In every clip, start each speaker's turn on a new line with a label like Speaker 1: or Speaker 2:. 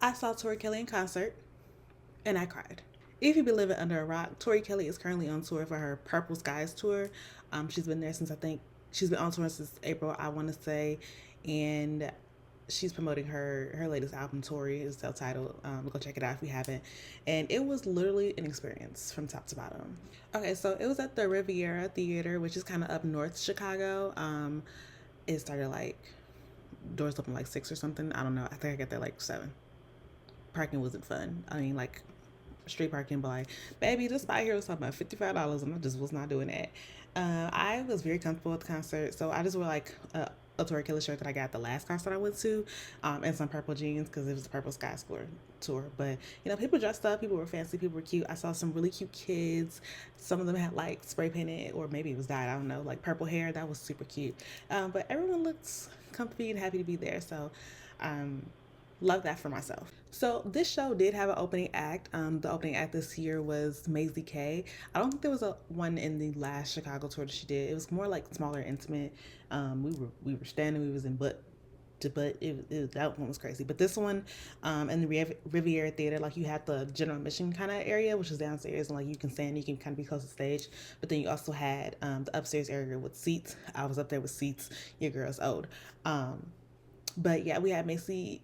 Speaker 1: I saw Tori Kelly in concert and I cried. If you've been living under a rock, Tori Kelly is currently on tour for her Purple Skies tour. She's been there since I think she's been on tour since April, I want to say, and she's promoting her latest album. Tori is self-titled. Go check it out if you haven't. And it was literally an experience from top to bottom. Okay, so it was at the Riviera Theater, which is kind of up north Chicago. It started like doors open like 6 or something. I don't know. I think I got there like 7. Parking wasn't fun. I mean, like street parking, but like, baby, this spot here was talking about $55, and I just was not doing that. I was very comfortable at the concert, so I just wore like a Tori Kelly shirt that I got at the last concert I went to, and some purple jeans because it was the Purple Sky tour. But you know, people dressed up, people were fancy, people were cute. I saw some really cute kids. Some of them had like spray painted, or maybe it was dyed, I don't know, like purple hair. That was super cute. But everyone looked comfy and happy to be there. So love that for myself. So this show did have an opening act. The opening act this year was Maisy Kay. I don't think there was a one in the last Chicago tour that she did. It was more like smaller, intimate. We were standing, we was in butt to butt. That one was crazy. But this one, in the Riviera Theater, like you had the general admission kind of area, which is downstairs, and like you can stand, you can kind of be close to stage. But then you also had the upstairs area with seats. I was up there with seats. Your girl's old. But yeah, we had Maisy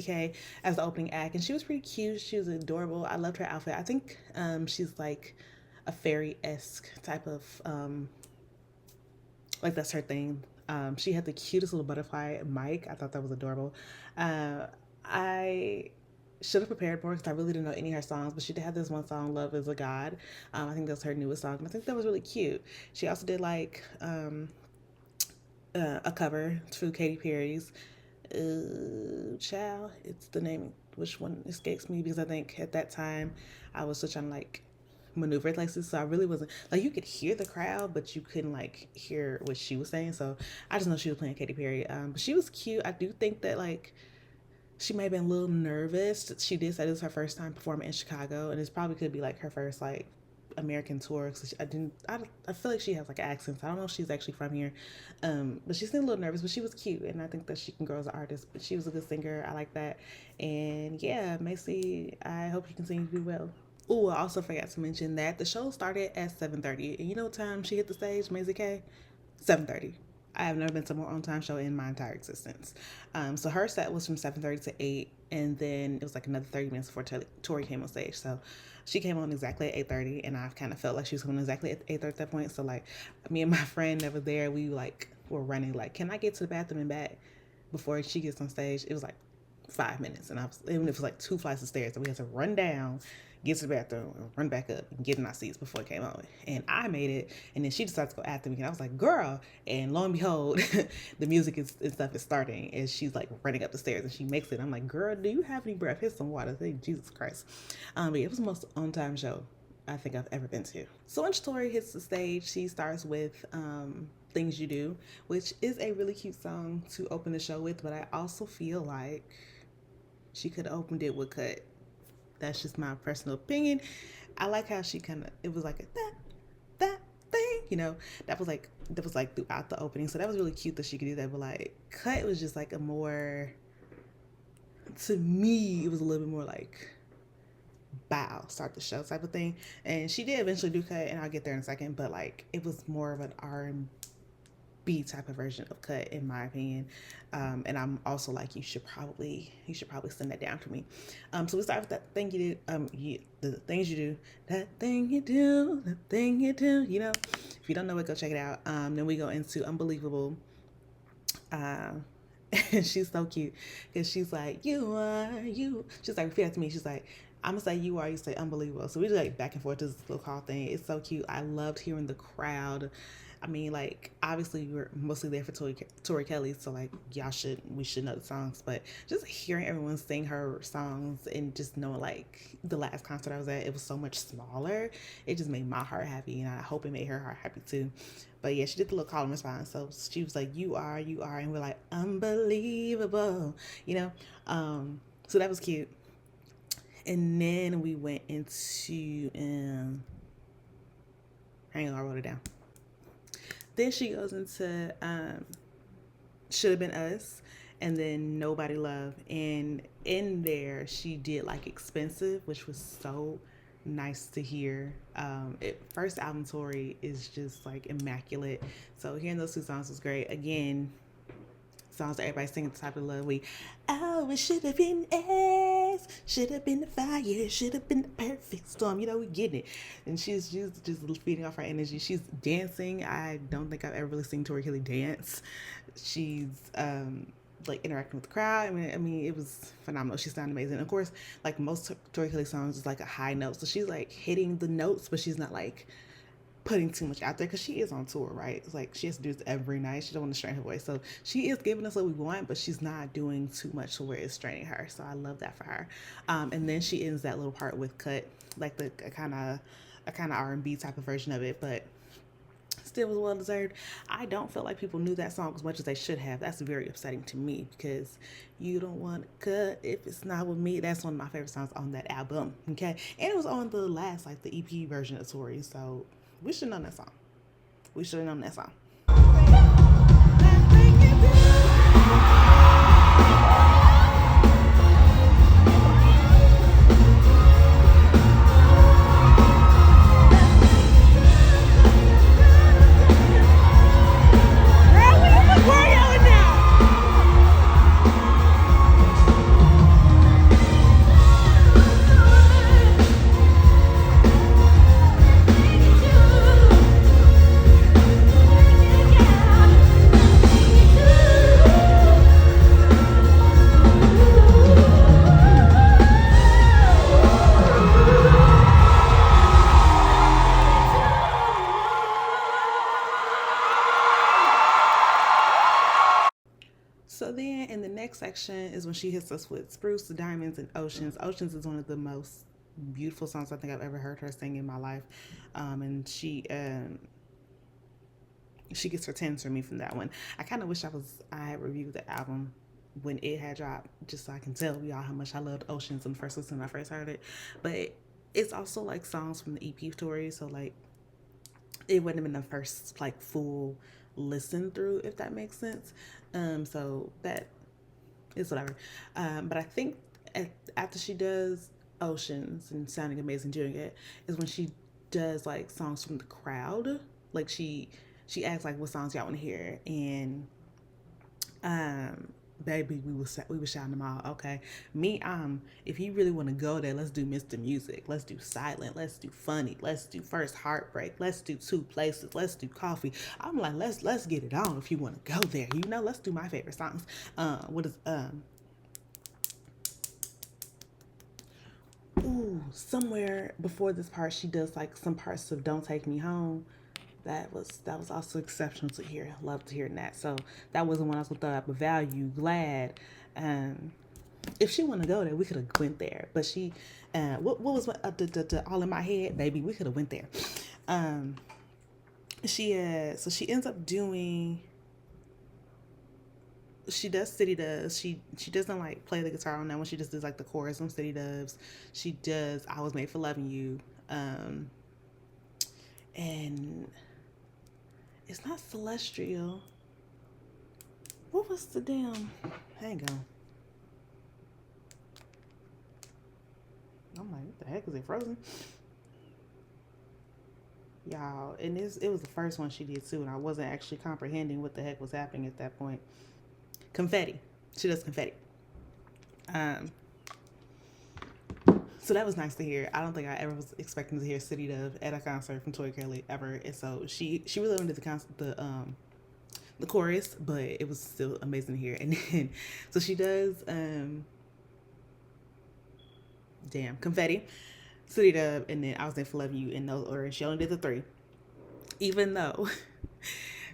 Speaker 1: Kay as the opening act, and she was pretty cute. She was adorable. I loved her outfit. I think she's like a fairy-esque type of like that's her thing. She had the cutest little butterfly mic. I thought that was adorable. I should have prepared more because I really didn't know any of her songs, but she did have this one song, "Love Is a God." I think that was her newest song, and I think that was really cute. She also did like a cover to Katy Perry's Child. It's the name, which one escapes me, because I think at that time I was still trying to like maneuver places, so I really wasn't like, you could hear the crowd but you couldn't like hear what she was saying. So I just know she was playing Katy Perry. But she was cute. I do think that like she may have been a little nervous. She did say this was her first time performing in Chicago, and this probably could be like her first like American tour. Cause I feel like she has like accents. I don't know if she's actually from here, but she seemed a little nervous. But she was cute, and I think that she can grow as an artist. But she was a good singer. I like that, and yeah, Macy, I hope you continue to do well. Oh, I also forgot to mention that the show started at 7:30, and you know what time she hit the stage, Maisy Kay? 7:30. I have never been to a more on time show in my entire existence. So her set was from 7:30 to 8, and then it was like another 30 minutes before Tori came on stage. So she came on exactly at 8:30, and I kind of felt like she was coming exactly at 8:30 at that point. So like me and my friend that was there, we like were running like, can I get to the bathroom and back before she gets on stage? It was like 5 minutes, and even if it was like 2 flights of stairs, so we had to run down, get to the bathroom, and run back up and get in our seats before it came on. And I made it, and then she decided to go after me, and I was like, girl. And lo and behold, the music and stuff is starting, and she's like running up the stairs, and she makes it. I'm like, girl, do you have any breath? Here's some water. Thank Jesus Christ. But yeah, it was the most on time show I think I've ever been to. So when Tori hits the stage, she starts with Things You Do, which is a really cute song to open the show with, but I also feel like she could have opened it with Cut. That's just my personal opinion. I like how she kind of, it was like a that thing, you know, that was like throughout the opening. So that was really cute that she could do that. But like Cut was just like a more, to me, it was a little bit more like bow, start the show type of thing. And she did eventually do Cut, and I'll get there in a second, but like it was more of an R&B type of version of Cut, in my opinion. And I'm also like, you should probably send that down for me. So we start with that thing you do, the things you do, that thing you do, the thing you do, you know. If you don't know it, go check it out. Then we go into Unbelievable. And she's so cute because she's like, you are you. She's like, repeat after me. She's like, I'm gonna say you are, you say unbelievable. So we do like back and forth this little call thing. It's so cute. I loved hearing the crowd. I mean, like, obviously we were mostly there for Tori Kelly, so like we should know the songs, but just hearing everyone sing her songs and just knowing like the last concert I was at, it was so much smaller. It just made my heart happy, and I hope it made her heart happy too. But yeah, she did the little call and response. So she was like, you are, and we're like, unbelievable, you know? So that was cute. And then we went into, hang on, I wrote it down. Then she goes into Should Have Been Us. and then Nobody Love. And in there, she did like Expensive, which was so nice to hear. First album Tori is just like immaculate. So hearing those two songs was great. Again, songs that everybody sing at the top of the love week. Oh, it should have been S, should have been the fire, should have been the perfect storm. You know, we getting it. And she's just feeding off her energy. She's dancing. I don't think I've ever really seen Tori Kelly dance. She's like interacting with the crowd. I mean, it was phenomenal. She sounded amazing. Of course, like most Tori Kelly songs is like a high note. So she's like hitting the notes, but she's not like putting too much out there because she is on tour, right? It's like she has to do this every night. She don't want to strain her voice, so she is giving us what we want, but she's not doing too much to where it's straining her. So I love that for her. And then she ends that little part with Cut, like a kind of R&B type of version of it, but still was well deserved. I don't feel like people knew that song as much as they should have. That's very upsetting to me because You Don't Want to Cut If It's Not With Me. That's one of my favorite songs on that album. Okay, and it was on the last, like the EP version of Tori, so we should have known that song. We should have known that song. So then in the next section is when she hits us with Spruce, Diamonds, and Oceans. Oceans is one of the most beautiful songs I think I've ever heard her sing in my life. And she gets her 10s from me from that one. I kind of wish I had reviewed the album when it had dropped, just so I can tell y'all how much I loved Oceans in the first listen when I first heard it. But it's also like songs from the EP Tori, so like it wouldn't have been the first like full listen through, if that makes sense. So that is whatever. But I think after she does Oceans and Sounding Amazing Doing It is when she does like songs from the crowd. Like she asks like what songs y'all want to hear, and baby, we was shouting them all. Okay, me, if you really want to go there, let's do Mr. Music, let's do Silent, let's do Funny, let's do First Heartbreak, let's do Two Places, let's do Coffee. I'm like, let's get it on. If you want to go there, you know, let's do my favorite songs. Somewhere before this part, she does like some parts of Don't Take Me Home. That was also exceptional to hear. Love to hear that. So that wasn't one I was gonna throw out, but Value, Glad. If she wanted to go there, we could have went there. But she, what was all in my head, baby? We could have went there. So she ends up doing. She does City Doves. She doesn't like play the guitar on that one. She just does like the chorus on City Doves. She does I Was Made for Loving You. And it's not Celestial. What was the damn? Hang on. I'm like, what the heck? Is it Frozen? Y'all, and it was the first one she did too, and I wasn't actually comprehending what the heck was happening at that point. Confetti. She does Confetti. So that was nice to hear. I don't think I ever was expecting to hear City Dove at a concert from Tori Kelly ever. And so she really wanted the chorus, but it was still amazing to hear. And then so she does Confetti, City Dove, and then I Was There for Loving You in those order. She only did the 3. Even though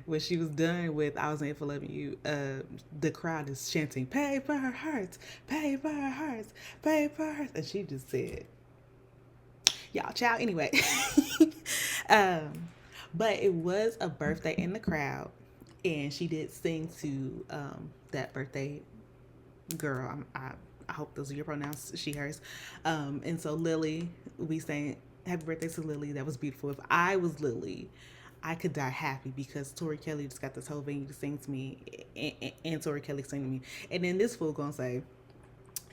Speaker 1: when she was done with I Was Made for Loving You, the crowd is chanting, pay for her hearts, pay for her hearts, pay for her hearts. And she just said, y'all, child, anyway. But it was a birthday in the crowd, and she did sing to that birthday girl. I hope those are your pronouns, she, hers. And so Lily, we sang Happy Birthday to Lily. That was beautiful. If I was Lily, I could die happy because Tori Kelly just got this whole venue to sing to me, and Tori Kelly sing to me. And then this fool gonna say,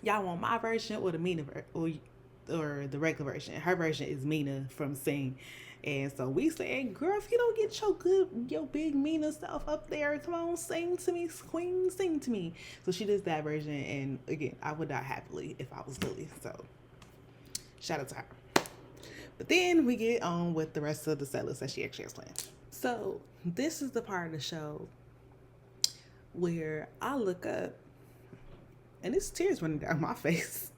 Speaker 1: y'all want my version or the Mina or the regular version? Her version is Mina from Sing. And so we saying, girl, if you don't get your big Mina stuff up there, come on, sing to me, queen, sing to me. So she does that version, and again, I would die happily if I was Lily. So shout out to her. But then we get on with the rest of the set list that she actually has planned. So this is the part of the show where I look up, and it's tears running down my face,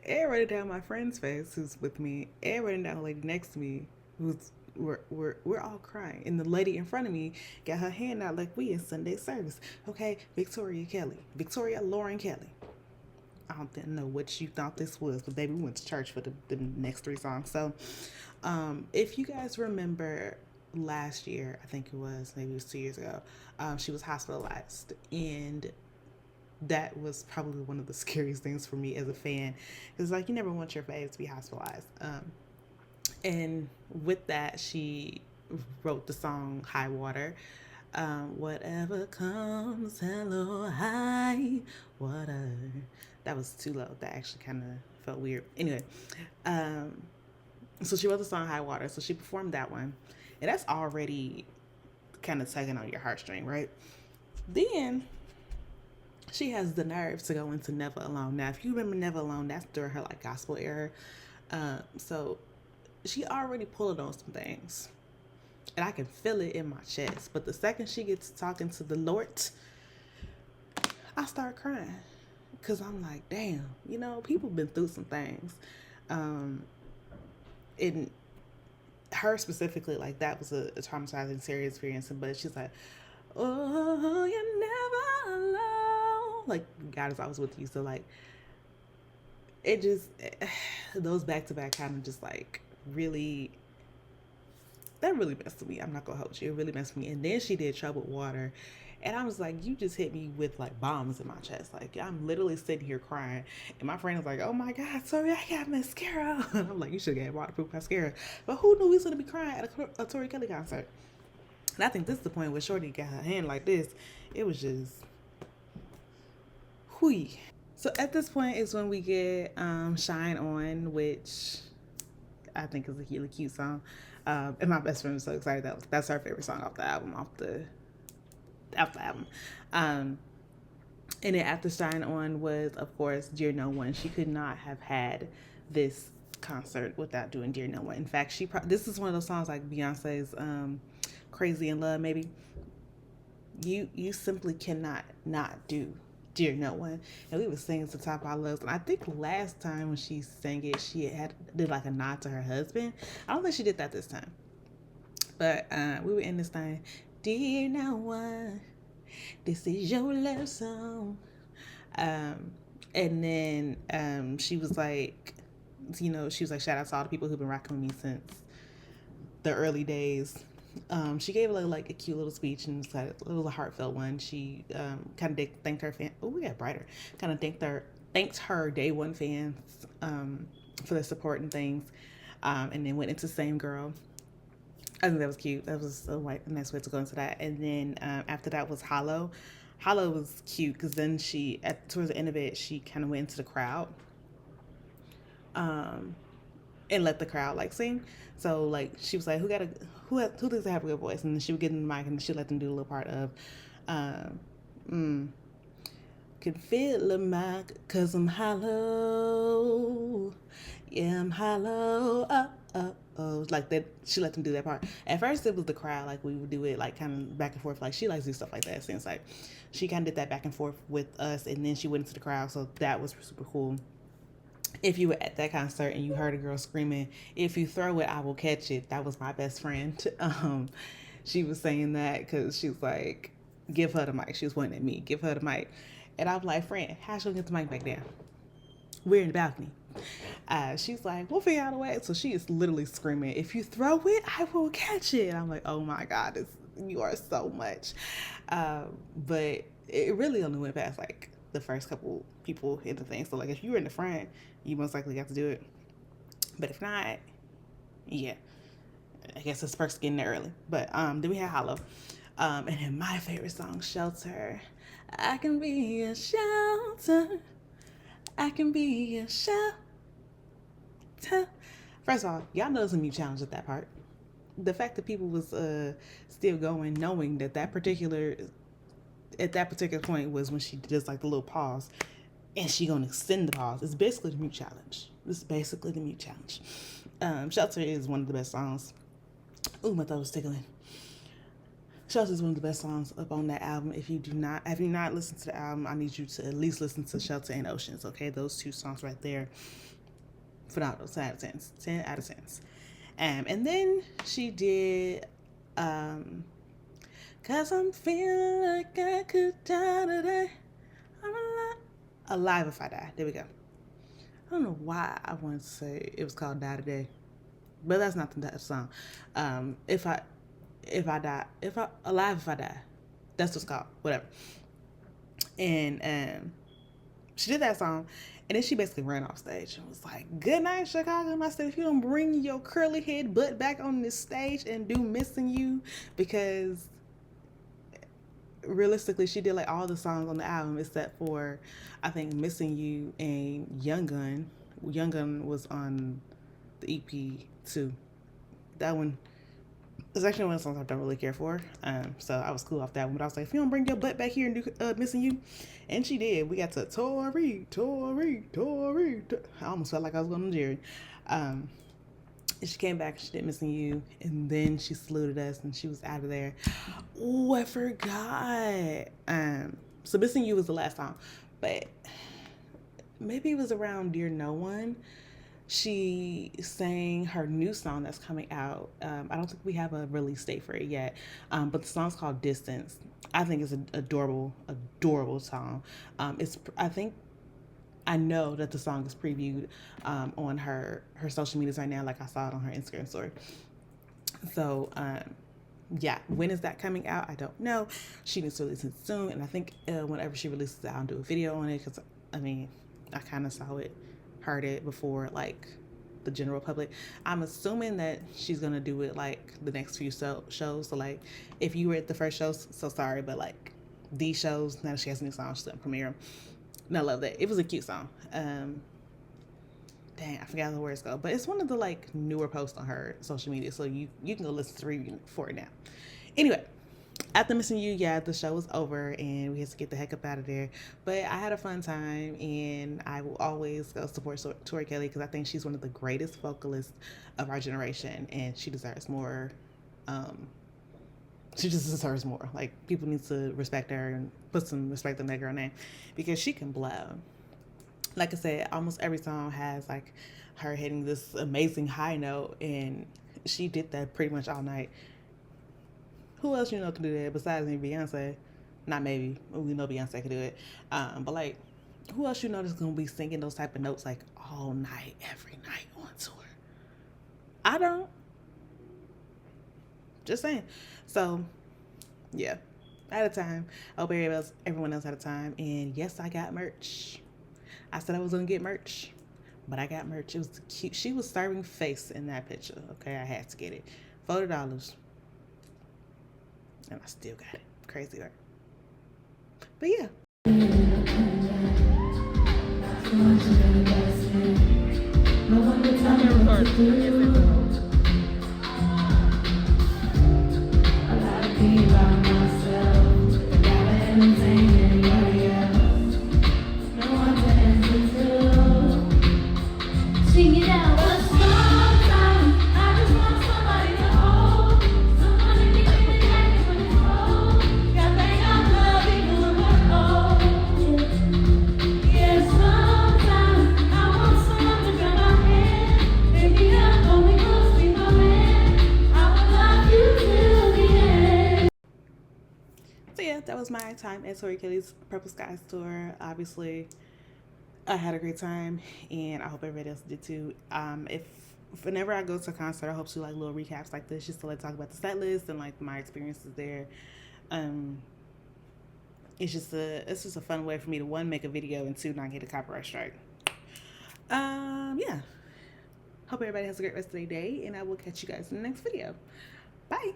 Speaker 1: and running down my friend's face who's with me, and running down the lady next to me who's we're all crying, and the lady in front of me got her hand out like we in Sunday service. Okay, Victoria Lauren Kelly. I don't know what you thought this was, but baby, we went to church for the next 3 songs. So if you guys remember last year, I think it was, maybe it was 2 years ago, she was hospitalized, and that was probably one of the scariest things for me as a fan. It's like, you never want your fave to be hospitalized. And with that, she wrote the song High Water. Whatever comes, hello, high water. That was too low. That actually kind of felt weird. Anyway, so she wrote the song High Water. So she performed that one. And that's already kind of tugging on your heartstring, right? Then she has the nerve to go into Never Alone. Now, if you remember Never Alone, that's during her like gospel era. So she already pulled on some things. And I can feel it in my chest. But the second she gets talking to the Lord, I start crying. Because I'm like, damn, you know, people been through some things. And her specifically, like, that was a traumatizing, serious experience. But she's like, oh, you're never alone. Like, God is always with you. So, like, it just, those back-to-back kind of just, like, really, that really messed with me. I'm not gonna hold you. It really messed with me. And then she did Troubled Water. And I was like, you just hit me with like bombs in my chest. Like, I'm literally sitting here crying. And my friend was like, oh my God, sorry, I got mascara. And I'm like, you should get waterproof mascara. But who knew we was going to be crying at a Tori Kelly concert? And I think this is the point where Shorty got her hand like this. It was just, hui. So at this point is when we get Shine On, which I think is a really cute song. And my best friend was so excited that that's her favorite song off the album, off the album. And then after Shine On was, of course, Dear No One. She could not have had this concert without doing Dear No One. In fact, this is one of those songs like Beyonce's Crazy in Love, maybe. You simply cannot not do Dear No One. And we were singing to the top of our lungs. And I think last time when she sang it, she did like a nod to her husband. I don't think she did that this time. But we were in this thing. Dear No One, this is your love song. And then she was like, shout out to all the people who've been rocking with me since the early days. She gave a cute little speech, and it was a heartfelt one. She kind of thanked her fan. Oh, we got brighter. Kind of thanked her day one fans for their support and things. And then went into Same Girl. I think that was cute. That was a nice way to go into that. And then after that was Hollow. Hollow was cute because then towards the end of it, she kind of went into the crowd and let the crowd sing. So she was like, who thinks they have a good voice? And then she would get in the mic and she let them do a little part of can feel the mic cause I'm hollow. Yeah, I'm hollow. Like that, she let them do that part. At first it was the crowd, we would do it kind of back and forth. She likes to do stuff like that since she kind of did that back and forth with us, and then she went into the crowd, so that was super cool. If you were at that concert and you heard a girl screaming, if you throw it, I will catch it, that was my best friend. She was saying that because she was like, give her the mic. She was pointing at me, give her the mic. And I was like, friend, how should we get the mic back down? We're in the balcony. She's like, we'll figure out a way. So she is literally screaming, if you throw it, I will catch it. And I'm like, oh my God, you are so much. But it really only went past the first couple people in the thing. So if you were in the front, you most likely got to do it. But if not, yeah. I guess it's perks getting there early. But then we had Hollow. And then my favorite song, Shelter. I can be a shelter. I can be a shelter. First of all, y'all know it's a mute challenge at that part. The fact that people was still going, knowing that at that particular point was when she does like the little pause, and she gonna extend the pause. It's basically the mute challenge. Shelter is one of the best songs. Ooh, my throat was tickling. Shelter is one of the best songs up on that album. If you not listened to the album, I need you to at least listen to Shelter and Oceans. Okay, those two songs right there, phenomenal. 10 out of 10. 10 out of 10. And then she did, cause I'm feeling like I could die today. I'm alive if I die. There we go. I don't know why I wanted to say it was called Die Today, but that's not the song. Alive if I die. That's what it's called. Whatever. And she did that song, and then she basically ran off stage and was like, "Good night, Chicago." I said, if you don't bring your curly head butt back on this stage and do Missing You, because realistically, she did like all the songs on the album except for, I think, Missing You and Young Gun. Young Gun was on the EP too. That one is actually one of the songs I don't really care for. So I was cool off that one. But I was like, if you don't bring your butt back here and do Missing You. And she did. We got to Tori. I almost felt like I was going to Jerry. And she came back, she did Missing You, and then she saluted us and she was out of there. Oh, I forgot. So Missing You was the last song, but maybe it was around Dear No One. She sang her new song that's coming out. I don't think we have a release date for it yet, but the song's called Distance. I think it's an adorable song. I know that the song is previewed on her social medias right now, like I saw it on her Instagram story. So, yeah, when is that coming out? I don't know. She needs to release it soon, and I think whenever she releases it, I'll do a video on it, because, I mean, I kind of saw it, heard it before, like, the general public. I'm assuming that she's going to do it, like, the next few shows. So, like, if you were at the first shows, so sorry, but, like, these shows, now that she has a new song, she's going to premiere them. And I love that. It was a cute song. Dang, I forgot how the words go. But it's one of the, like, newer posts on her social media. So you can go listen to the review for it now. Anyway, after Missing You, yeah, the show was over and we had to get the heck up out of there. But I had a fun time, and I will always go support Tori Kelly, because I think she's one of the greatest vocalists of our generation, and she deserves more. She just deserves more. Like, people need to respect her and put some respect on that girl name, because she can blow. Like I said, almost every song has like her hitting this amazing high note, and she did that pretty much all night. Who else you know can do that besides maybe Beyonce? Not maybe. We know Beyonce can do it. But like, who else you know that's gonna be singing those type of notes like all night, every night on tour? I don't. Just saying. So, yeah. I had a time. I hope everyone else had a time. And yes, I got merch. I said I was gonna get merch, but I got merch. It was cute. She was serving face in that picture. Okay, I had to get it. $40. And I still got it. Crazy art. But yeah. That was my time at Tori Kelly's Purple Skies tour. Obviously, I had a great time, and I hope everybody else did too. Whenever I go to a concert, I hope to like little recaps like this, just to like talk about the set list and like my experiences there. It's just a fun way for me to, one, make a video, and two, not get a copyright strike. Yeah. Hope everybody has a great rest of their day, and I will catch you guys in the next video. Bye.